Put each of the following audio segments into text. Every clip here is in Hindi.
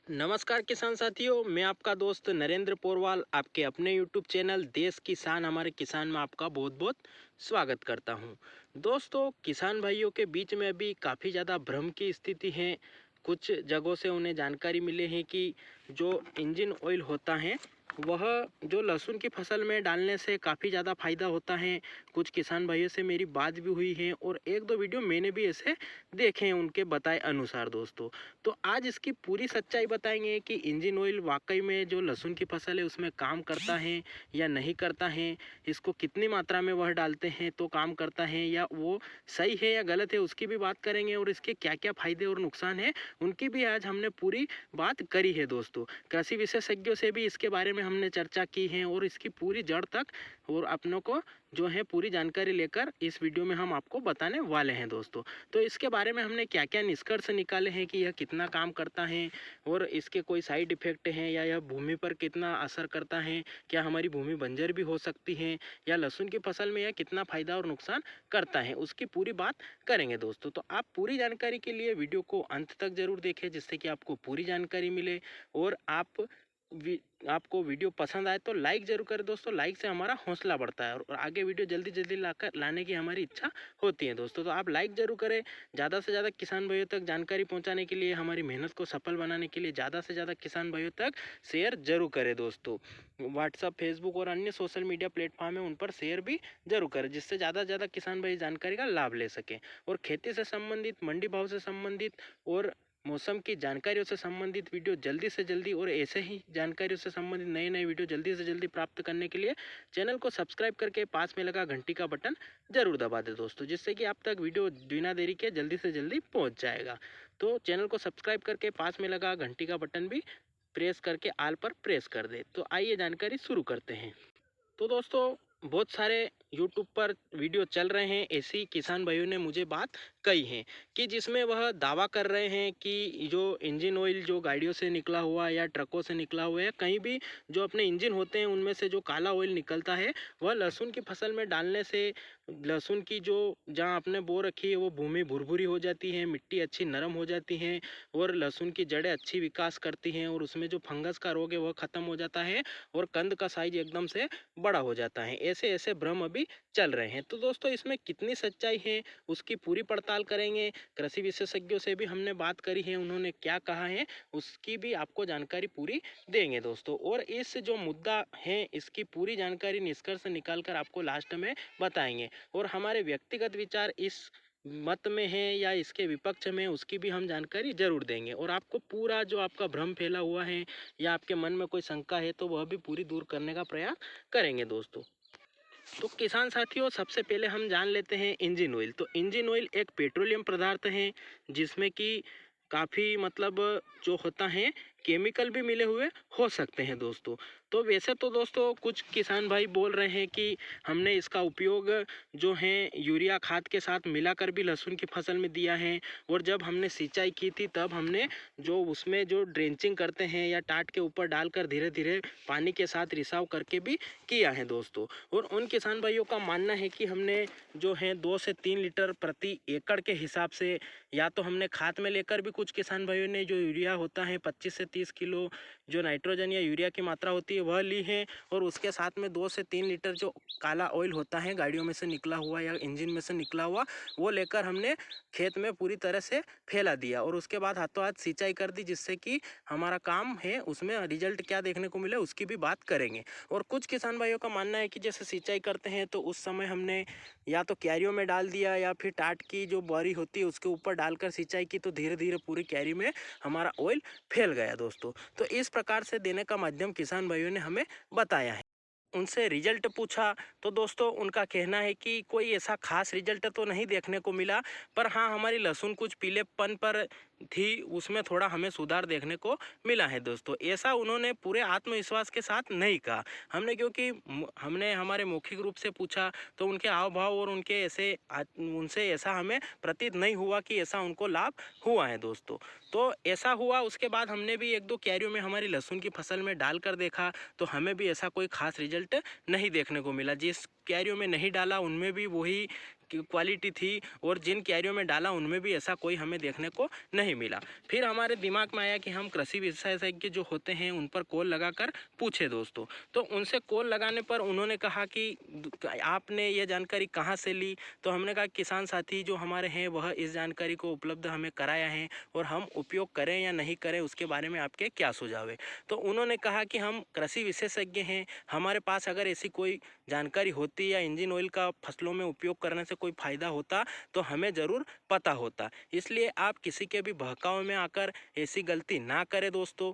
नमस्कार किसान साथियों, मैं आपका दोस्त नरेंद्र पोरवाल आपके अपने यूट्यूब चैनल देश किसान हमारे किसान में आपका बहुत बहुत स्वागत करता हूं। दोस्तों, किसान भाइयों के बीच में अभी काफ़ी ज़्यादा भ्रम की स्थिति है। कुछ जगहों से उन्हें जानकारी मिले हैं कि जो इंजन ऑयल होता है वह जो लहसुन की फसल में डालने से काफ़ी ज़्यादा फायदा होता है। कुछ किसान भाइयों से मेरी बात भी हुई है और एक दो वीडियो मैंने भी ऐसे देखे हैं उनके बताए अनुसार। दोस्तों, तो आज इसकी पूरी सच्चाई बताएंगे कि इंजन ऑयल वाकई में जो लहसुन की फसल है उसमें काम करता है या नहीं करता है। इसको कितनी मात्रा में वह डालते हैं तो काम करता है या वो सही है या गलत है, उसकी भी बात करेंगे। और इसके क्या क्या फायदे और नुकसान है उनकी भी आज हमने पूरी बात करी है। दोस्तों, कृषि विशेषज्ञों से भी इसके बारे में हमने चर्चा की है और इसकी पूरी जड़ तक और अपनों को जो है पूरी जानकारी लेकर इस वीडियो में हम आपको बताने वाले हैं। दोस्तों, तो इसके बारे में हमने क्या क्या निष्कर्ष निकाले हैं कि यह कितना काम करता है और इसके कोई साइड इफेक्ट हैं या यह भूमि पर कितना असर करता है, क्या हमारी भूमि बंजर भी हो सकती है या लहसुन की फसल में यह कितना फायदा और नुकसान करता है, उसकी पूरी बात करेंगे। दोस्तों, तो आप पूरी जानकारी के लिए वीडियो को अंत तक जरूर देखें जिससे कि आपको पूरी जानकारी मिले। और आपको वीडियो पसंद आए तो लाइक जरूर करें। दोस्तों, लाइक से हमारा हौसला बढ़ता है और आगे वीडियो जल्दी जल्दी लाने की हमारी इच्छा होती है। दोस्तों, तो आप लाइक जरूर करें। ज़्यादा से ज़्यादा किसान भाइयों तक जानकारी पहुंचाने के लिए, हमारी मेहनत को सफल बनाने के लिए ज़्यादा से ज़्यादा किसान भाइयों तक शेयर जरूर करें। दोस्तों, व्हाट्सअप, फेसबुक और अन्य सोशल मीडिया प्लेटफॉर्म है उन पर शेयर भी जरूर करें जिससे ज़्यादा से ज़्यादा किसान भाई जानकारी का लाभ ले सकें। और खेती से संबंधित, मंडी भाव से संबंधित और मौसम की जानकारियों से संबंधित वीडियो जल्दी से जल्दी और ऐसे ही जानकारियों से संबंधित नए नए वीडियो जल्दी से जल्दी प्राप्त करने के लिए चैनल को सब्सक्राइब करके पास में लगा घंटी का बटन जरूर दबा दे। दोस्तों, जिससे कि आप तक वीडियो बिना देरी के जल्दी से जल्दी पहुंच जाएगा। तो चैनल को सब्सक्राइब करके पास में लगा घंटी का बटन भी प्रेस करके आल पर प्रेस कर दे। तो आइए जानकारी शुरू करते हैं। तो दोस्तों, बहुत सारे यूट्यूब पर वीडियो चल रहे हैं, ऐसी किसान भाइयों ने मुझे बात कही है कि जिसमें वह दावा कर रहे हैं कि जो इंजन ऑयल जो गाड़ियों से निकला हुआ या ट्रकों से निकला हुआ है, कहीं भी जो अपने इंजन होते हैं उनमें से जो काला ऑयल निकलता है वह लहसुन की फसल में डालने से लहसुन की जो जहाँ आपने बो रखी है वो भूमि भुरभुरी हो जाती है, मिट्टी अच्छी नरम हो जाती है और लहसुन की जड़ें अच्छी विकास करती हैं और उसमें जो फंगस का रोग है वह खत्म हो जाता है और कंद का साइज एकदम से बड़ा हो जाता है। ऐसे ऐसे भ्रम अभी चल रहे हैं। तो दोस्तों, इसमें कितनी सच्चाई है उसकी पूरी पड़ताल करेंगे। कृषि विशेषज्ञों से भी हमने बात करी है, उन्होंने क्या कहा है उसकी भी आपको जानकारी पूरी देंगे। दोस्तों, और इस जो मुद्दा है इसकी पूरी जानकारी निष्कर्ष निकाल कर आपको लास्ट में बताएंगे। और हमारे व्यक्तिगत विचार इस मत में है या इसके विपक्ष में उसकी भी हम जानकारी जरूर देंगे। और आपको पूरा जो आपका भ्रम फैला हुआ है या आपके मन में कोई शंका है तो वह भी पूरी दूर करने का प्रयास करेंगे। दोस्तों, तो किसान साथियों, सबसे पहले हम जान लेते हैं इंजन ऑयल। तो इंजन ऑयल एक पेट्रोलियम पदार्थ है जिसमें कि काफ़ी मतलब जो होता है केमिकल भी मिले हुए हो सकते हैं। दोस्तों, तो वैसे तो दोस्तों कुछ किसान भाई बोल रहे हैं कि हमने इसका उपयोग जो है यूरिया खाद के साथ मिलाकर भी लहसुन की फसल में दिया है और जब हमने सिंचाई की थी तब हमने जो उसमें जो ड्रेंचिंग करते हैं या टाट के ऊपर डालकर धीरे धीरे पानी के साथ रिसाव करके भी किया है। दोस्तों, और उन किसान भाइयों का मानना है कि हमने जो है 2 से 3 लीटर प्रति एकड़ के हिसाब से या तो हमने खाद में लेकर भी, कुछ किसान भाइयों ने जो यूरिया होता है 25 से 30 किलो जो नाइट्रोजन या यूरिया की मात्रा होती है वह ली है और उसके साथ में 2 से 3 लीटर जो काला ऑयल होता है गाड़ियों में से निकला हुआ या इंजन में से निकला हुआ वो लेकर हमने खेत में पूरी तरह से फैला दिया और उसके बाद हाथों हाथ सिंचाई कर दी जिससे कि हमारा काम है उसमें रिजल्ट क्या देखने को मिले उसकी भी बात करेंगे। और कुछ किसान भाइयों का मानना है कि जैसे सिंचाई करते हैं तो उस समय हमने या तो क्यारियों में डाल दिया या फिर टाट की जो बोरी होती है उसके ऊपर डालकर सिंचाई की तो धीरे धीरे पूरी क्यारी में हमारा ऑयल फैल गया। दोस्तों, तो इस प्रकार से देने का माध्यम किसान भाइयों ने हमें बताया है। उनसे रिजल्ट पूछा तो दोस्तों उनका कहना है कि कोई ऐसा खास रिजल्ट तो नहीं देखने को मिला, पर हाँ हमारी लहसुन कुछ पीलेपन पर थी, उसमें थोड़ा हमें सुधार देखने को मिला है। दोस्तों, ऐसा उन्होंने पूरे आत्मविश्वास के साथ नहीं कहा हमने, क्योंकि हमने हमारे मौखिक रूप से पूछा तो उनके हाव भाव और उनके उनसे ऐसा हमें प्रतीत नहीं हुआ कि ऐसा उनको लाभ हुआ है। दोस्तों, तो ऐसा हुआ उसके बाद हमने भी 1-2 क्यारियों में हमारी लहसुन की फसल में डाल कर देखा तो हमें भी ऐसा कोई खास रिजल्ट नहीं देखने को मिला। जिस क्यारियों में नहीं डाला उनमें भी वही क्वालिटी थी और जिन क्यारियों में डाला उनमें भी ऐसा कोई हमें देखने को नहीं मिला। फिर हमारे दिमाग में आया कि हम कृषि विशेषज्ञ जो होते हैं उन पर कॉल लगाकर पूछे दोस्तों। तो उनसे कॉल लगाने पर उन्होंने कहा कि आपने ये जानकारी कहाँ से ली? तो हमने कहा किसान साथी जो हमारे हैं वह इस जानकारी को उपलब्ध हमें कराया है और हम उपयोग करें या नहीं करें उसके बारे में आपके क्या सुझाव है? तो उन्होंने कहा कि हम कृषि विशेषज्ञ हैं, हमारे पास अगर ऐसी कोई जानकारी होती या इंजन ऑयल का फसलों में उपयोग करने से कोई फ़ायदा होता तो हमें ज़रूर पता होता। इसलिए आप किसी के भी बहकावे में आकर ऐसी गलती ना करें दोस्तों।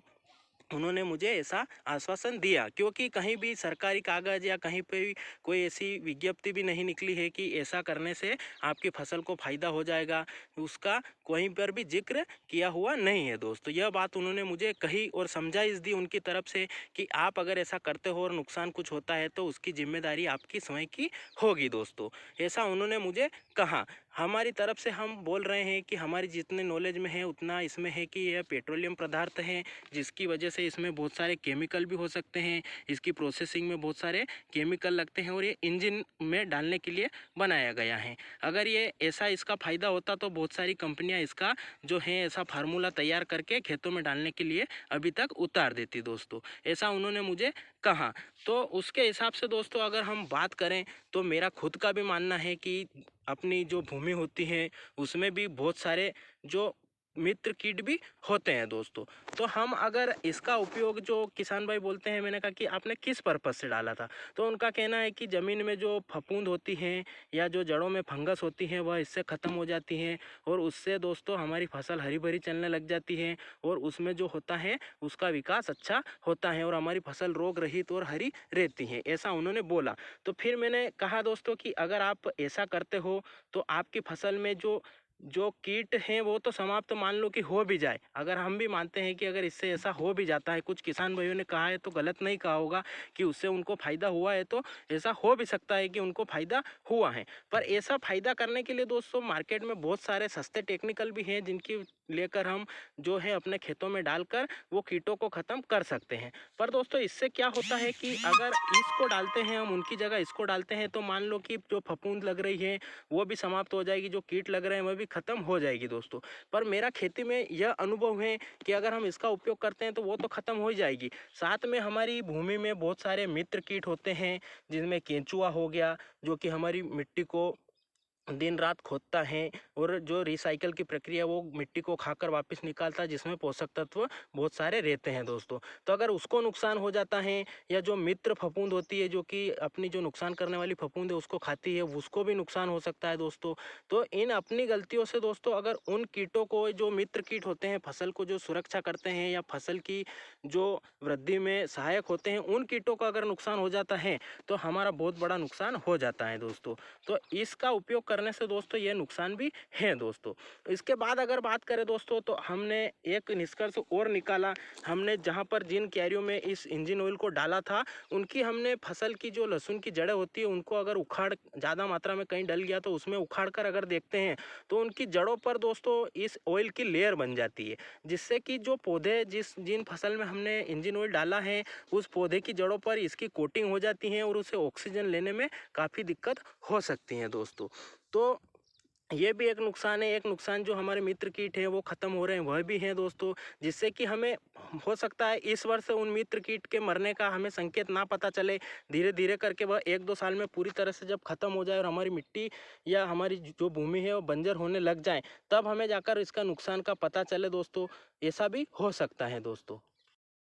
उन्होंने मुझे ऐसा आश्वासन दिया, क्योंकि कहीं भी सरकारी कागज़ या कहीं पे भी कोई ऐसी विज्ञप्ति भी नहीं निकली है कि ऐसा करने से आपकी फसल को फ़ायदा हो जाएगा, उसका कहीं पर भी जिक्र किया हुआ नहीं है दोस्तों। यह बात उन्होंने मुझे कही और समझाइश दी उनकी तरफ से कि आप अगर ऐसा करते हो और नुकसान कुछ होता है तो उसकी जिम्मेदारी आपकी स्वयं की होगी दोस्तों, ऐसा उन्होंने मुझे कहा। हमारी तरफ से हम बोल रहे हैं कि हमारी जितने नॉलेज में है उतना इसमें है कि यह पेट्रोलियम पदार्थ है, जिसकी वजह से इसमें बहुत सारे केमिकल भी हो सकते हैं, इसकी प्रोसेसिंग में बहुत सारे केमिकल लगते हैं और ये इंजन में डालने के लिए बनाया गया है। अगर ये ऐसा इसका फ़ायदा होता तो बहुत सारी कंपनियां इसका जो है ऐसा फार्मूला तैयार करके खेतों में डालने के लिए अभी तक उतार देती दोस्तों, ऐसा उन्होंने मुझे कहा। तो उसके हिसाब से दोस्तों अगर हम बात करें तो मेरा खुद का भी मानना है कि अपनी जो भूमि होती है उसमें भी बहुत सारे जो मित्र कीट भी होते हैं दोस्तों। तो हम अगर इसका उपयोग जो किसान भाई बोलते हैं, मैंने कहा कि आपने किस पर्पज़ से डाला था, तो उनका कहना है कि ज़मीन में जो फफूंद होती हैं या जो जड़ों में फंगस होती हैं वह इससे ख़त्म हो जाती हैं और उससे दोस्तों हमारी फसल हरी भरी चलने लग जाती है और उसमें जो होता है उसका विकास अच्छा होता है और हमारी फसल रोग रहित और हरी रहती है, ऐसा उन्होंने बोला। तो फिर मैंने कहा दोस्तों कि अगर आप ऐसा करते हो तो आपकी फसल में जो कीट हैं वो तो समाप्त मान लो कि हो भी जाए। अगर हम भी मानते हैं कि अगर इससे ऐसा हो भी जाता है, कुछ किसान भाइयों ने कहा है तो गलत नहीं कहा होगा कि उससे उनको फ़ायदा हुआ है, तो ऐसा हो भी सकता है कि उनको फ़ायदा हुआ है। पर ऐसा फ़ायदा करने के लिए दोस्तों मार्केट में बहुत सारे सस्ते टेक्निकल भी हैं जिनकी लेकर हम जो है अपने खेतों में डालकर वो कीटों को ख़त्म कर सकते हैं। पर दोस्तों इससे क्या होता है कि अगर इसको डालते हैं हम उनकी जगह इसको डालते हैं तो मान लो कि जो फफूंद लग रही है वो भी समाप्त हो जाएगी, जो कीट लग रहे हैं वह भी ख़त्म हो जाएगी दोस्तों। पर मेरा खेती में यह अनुभव है कि अगर हम इसका उपयोग करते हैं तो वो तो ख़त्म हो जाएगी, साथ में हमारी भूमि में बहुत सारे मित्र कीट होते हैं जिनमें केंचुआ हो गया जो कि हमारी मिट्टी को दिन रात खोदता है और जो रिसाइकल की प्रक्रिया वो मिट्टी को खाकर वापस निकालता है, जिसमें पोषक तत्व बहुत सारे रहते हैं दोस्तों। तो अगर उसको नुकसान हो जाता है या जो मित्र फफूंद होती है जो कि अपनी जो नुकसान करने वाली फफूंद है उसको खाती है, उसको भी नुकसान हो सकता है दोस्तों। तो इन अपनी गलतियों से दोस्तों अगर उन कीटों को, जो मित्र कीट होते हैं फसल को जो सुरक्षा करते हैं या फसल की जो वृद्धि में सहायक होते हैं, उन कीटों का अगर नुकसान हो जाता है तो हमारा बहुत बड़ा नुकसान हो जाता है दोस्तों। तो इसका उपयोग करने से दोस्तों ये नुकसान भी है दोस्तों। इसके बाद अगर बात करें दोस्तों तो हमने एक निष्कर्ष और निकाला। हमने जहाँ पर जिन क्यारियों में इस इंजन ऑयल को डाला था उनकी हमने फसल की जो लहसुन की जड़ें होती है उनको अगर उखाड़ ज़्यादा मात्रा में कहीं डल गया तो उसमें उखाड़ कर अगर देखते हैं तो उनकी जड़ों पर दोस्तों इस ऑयल की लेयर बन जाती है, जिससे कि जो पौधे जिन फसल में हमने इंजन ऑयल डाला है उस पौधे की जड़ों पर इसकी कोटिंग हो जाती है और उसे ऑक्सीजन लेने में काफ़ी दिक्कत हो सकती है दोस्तों। तो ये भी एक नुकसान है। एक नुकसान जो हमारे मित्र कीट है वो ख़त्म हो रहे हैं वह भी है दोस्तों, जिससे कि हमें हो सकता है इस वर्ष उन मित्र कीट के मरने का हमें संकेत ना पता चले, धीरे धीरे करके वह 1-2 साल में पूरी तरह से जब ख़त्म हो जाए और हमारी मिट्टी या हमारी जो भूमि है वो बंजर होने लग जाए, तब हमें जाकर इसका नुकसान का पता चले दोस्तों। ऐसा भी हो सकता है दोस्तों।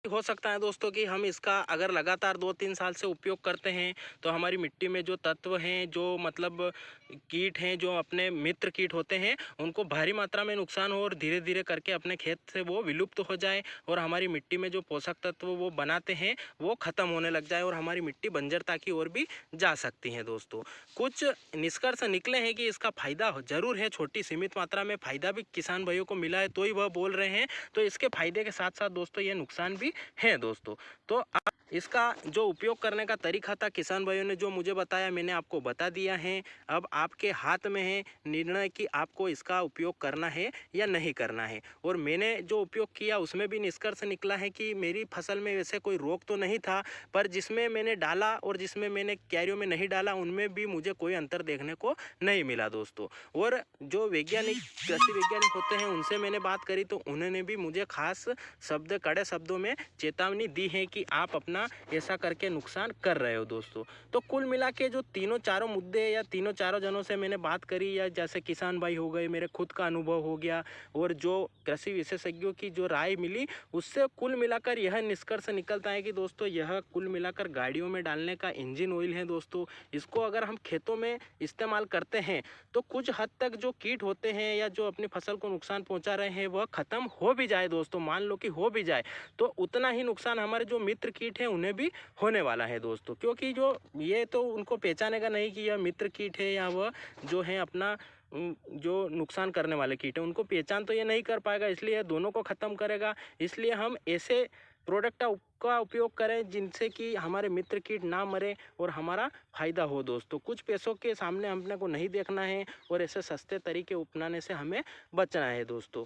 हो सकता है दोस्तों कि हम इसका अगर लगातार 2-3 साल से उपयोग करते हैं तो हमारी मिट्टी में जो तत्व हैं, जो मतलब कीट हैं, जो अपने मित्र कीट होते हैं, उनको भारी मात्रा में नुकसान हो और धीरे धीरे करके अपने खेत से वो विलुप्त हो जाए और हमारी मिट्टी में जो पोषक तत्व वो बनाते हैं वो ख़त्म होने लग जाए और हमारी मिट्टी बंजरता की ओर भी जा सकती है दोस्तों। कुछ निष्कर्ष निकले हैं कि इसका फ़ायदा ज़रूर है, छोटी सीमित मात्रा में फ़ायदा भी किसान भाइयों को मिला है तो ही वह बोल रहे हैं। तो इसके फ़ायदे के साथ साथ दोस्तों ये नुकसान भी हैं दोस्तों। तो इसका जो उपयोग करने का तरीका था किसान भाइयों ने जो मुझे बताया मैंने आपको बता दिया है। अब आपके हाथ में है निर्णय कि आपको इसका उपयोग करना है या नहीं करना है। और मैंने जो उपयोग किया उसमें भी निष्कर्ष निकला है कि मेरी फसल में वैसे कोई रोग तो नहीं था, पर जिसमें मैंने डाला और जिसमें मैंने क्यारियों में नहीं डाला उनमें भी मुझे कोई अंतर देखने को नहीं मिला दोस्तों। और जो वैज्ञानिक कृषि वैज्ञानिक होते हैं उनसे मैंने बात करी तो उन्होंने भी मुझे खास शब्द कड़े शब्दों में चेतावनी दी है कि आप अपना ऐसा करके नुकसान कर रहे हो दोस्तों। तो कुल मिला के जो तीनों चारों मुद्दे या तीनों चारों जनों से मैंने बात करी, या जैसे किसान भाई हो गए, मेरे खुद का अनुभव हो गया और जो कृषि विशेषज्ञों की जो राय मिली, उससे कुल मिलाकर यह निष्कर्ष निकलता है कि दोस्तों यह कुल मिलाकर गाड़ियों में डालने का इंजन ऑयल है दोस्तों। इसको अगर हम खेतों में इस्तेमाल करते हैं तो कुछ हद तक जो कीट होते हैं या जो अपनी फसल को नुकसान पहुंचा रहे हैं वह खत्म हो भी जाए दोस्तों, मान लो कि हो भी जाए, तो उतना ही नुकसान हमारे जो मित्र कीट हैं उन्हें भी होने वाला है दोस्तों। क्योंकि जो ये तो उनको पहचानेगा नहीं कि यह मित्र कीट है या वह जो है अपना जो नुकसान करने वाले कीट है उनको पहचान तो ये नहीं कर पाएगा, इसलिए यह दोनों को ख़त्म करेगा। इसलिए हम ऐसे प्रोडक्ट का उपयोग करें जिनसे कि हमारे मित्र कीट ना मरे और हमारा फ़ायदा हो दोस्तों। कुछ पैसों के सामने हमने को नहीं देखना है और ऐसे सस्ते तरीके अपनाने से हमें बचना है दोस्तों।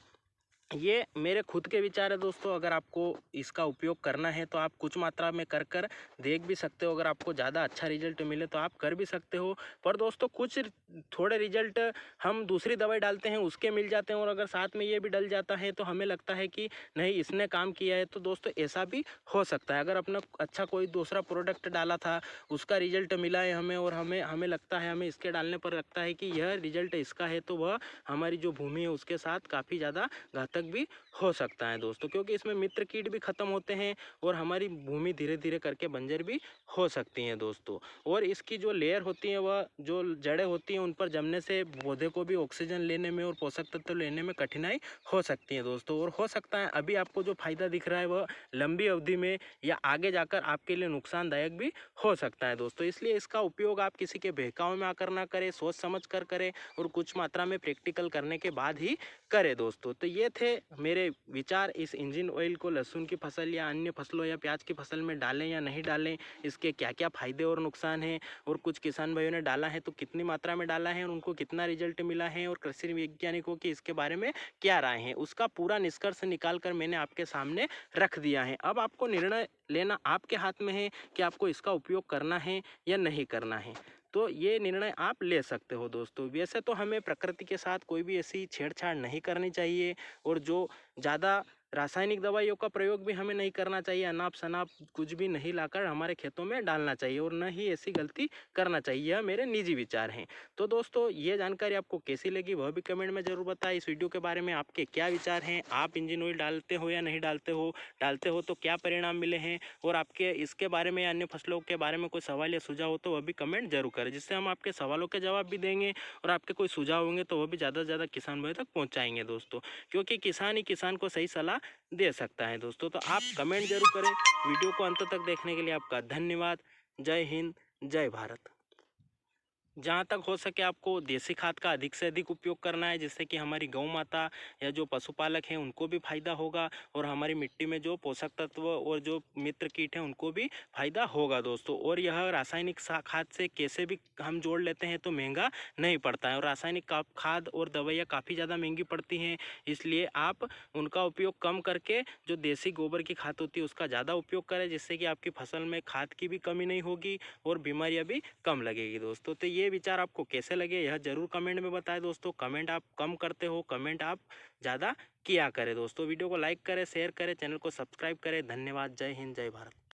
ये मेरे खुद के विचार है दोस्तों। अगर आपको इसका उपयोग करना है तो आप कुछ मात्रा में कर कर देख भी सकते हो। अगर आपको ज़्यादा अच्छा रिजल्ट मिले तो आप कर भी सकते हो। पर दोस्तों कुछ थोड़े रिजल्ट हम दूसरी दवाई डालते हैं उसके मिल जाते हैं और अगर साथ में ये भी डल जाता है तो हमें लगता है कि नहीं इसने काम किया है। तो दोस्तों ऐसा भी हो सकता है। अगर अपना अच्छा कोई दूसरा प्रोडक्ट डाला था उसका रिजल्ट मिला है हमें और हमें हमें लगता है हमें इसके डालने पर लगता है कि यह रिजल्ट इसका है, तो वह हमारी जो भूमि है उसके साथ काफ़ी ज़्यादा घातक भी हो सकता है दोस्तों। क्योंकि इसमें मित्र कीट भी खत्म होते हैं और हमारी भूमि धीरे धीरे करके बंजर भी हो सकती हैं दोस्तों। और इसकी जो लेयर होती है वह जो जड़ें होती हैं उन पर जमने से पौधे को भी ऑक्सीजन लेने में और पोषक तत्व लेने में कठिनाई हो सकती है दोस्तों। और हो सकता है अभी आपको जो फायदा दिख रहा है वह लंबी अवधि में या आगे जाकर आपके लिए नुकसानदायक भी हो सकता है दोस्तों। इसलिए इसका उपयोग आप किसी के बहकावे में आकर ना करें, सोच समझ कर करें और कुछ मात्रा में प्रैक्टिकल करने के बाद ही करें दोस्तों। तो ये थे मेरे विचार इस इंजन ऑयल को लहसुन की फसल या अन्य फसलों या प्याज की फसल में डालें या नहीं डालें, इसके क्या क्या फायदे और नुकसान हैं, और कुछ किसान भाइयों ने डाला है तो कितनी मात्रा में डाला है और उनको कितना रिजल्ट मिला है, और कृषि वैज्ञानिकों की इसके बारे में क्या राय है, उसका पूरा निष्कर्ष निकाल कर मैंने आपके सामने रख दिया है। अब आपको निर्णय लेना आपके हाथ में है कि आपको इसका उपयोग करना है या नहीं करना है। तो ये निर्णय आप ले सकते हो दोस्तों। वैसे तो हमें प्रकृति के साथ कोई भी ऐसी छेड़छाड़ नहीं करनी चाहिए और जो ज़्यादा रासायनिक दवाइयों का प्रयोग भी हमें नहीं करना चाहिए। अनाप शनाप कुछ भी नहीं लाकर हमारे खेतों में डालना चाहिए और न ही ऐसी गलती करना चाहिए। यह मेरे निजी विचार हैं। तो दोस्तों ये जानकारी आपको कैसी लगी वह भी कमेंट में ज़रूर बताएं। इस वीडियो के बारे में आपके क्या विचार हैं, आप इंजन ऑयल डालते हो या नहीं डालते हो तो क्या परिणाम मिले हैं, और आपके इसके बारे में अन्य फसलों के बारे में कोई सवाल या सुझाव हो तो वह भी कमेंट जरूर करें, जिससे हम आपके सवालों के जवाब भी देंगे और आपके कोई सुझाव होंगे तो वह भी ज़्यादा से ज़्यादा किसान भाई तक पहुँचाएंगे दोस्तों। क्योंकि किसान ही किसान को सही सलाह दे सकता है दोस्तों। तो आप कमेंट जरूर करें। वीडियो को अंत तक देखने के लिए आपका धन्यवाद। जय हिंद, जय भारत। जहाँ तक हो सके आपको देसी खाद का अधिक से अधिक उपयोग करना है, जिससे कि हमारी गौ माता या जो पशुपालक हैं उनको भी फायदा होगा और हमारी मिट्टी में जो पोषक तत्व और जो मित्र कीट हैं उनको भी फायदा होगा दोस्तों। और यह रासायनिक खाद से कैसे भी हम जोड़ लेते हैं तो महंगा नहीं पड़ता है, और रासायनिक खाद और दवाइयाँ काफ़ी ज़्यादा महंगी पड़ती हैं। इसलिए आप उनका उपयोग कम करके जो देसी गोबर की खाद होती है उसका ज़्यादा उपयोग करें, जिससे कि आपकी फसल में खाद की भी कमी नहीं होगी और बीमारियाँ भी कम लगेगी दोस्तों। तो ये विचार आपको कैसे लगे यह जरूर कमेंट में बताएं दोस्तों। कमेंट आप कम करते हो, कमेंट आप ज़्यादा किया करें दोस्तों। वीडियो को लाइक करें, शेयर करें, चैनल को सब्सक्राइब करें। धन्यवाद। जय हिंद, जय भारत।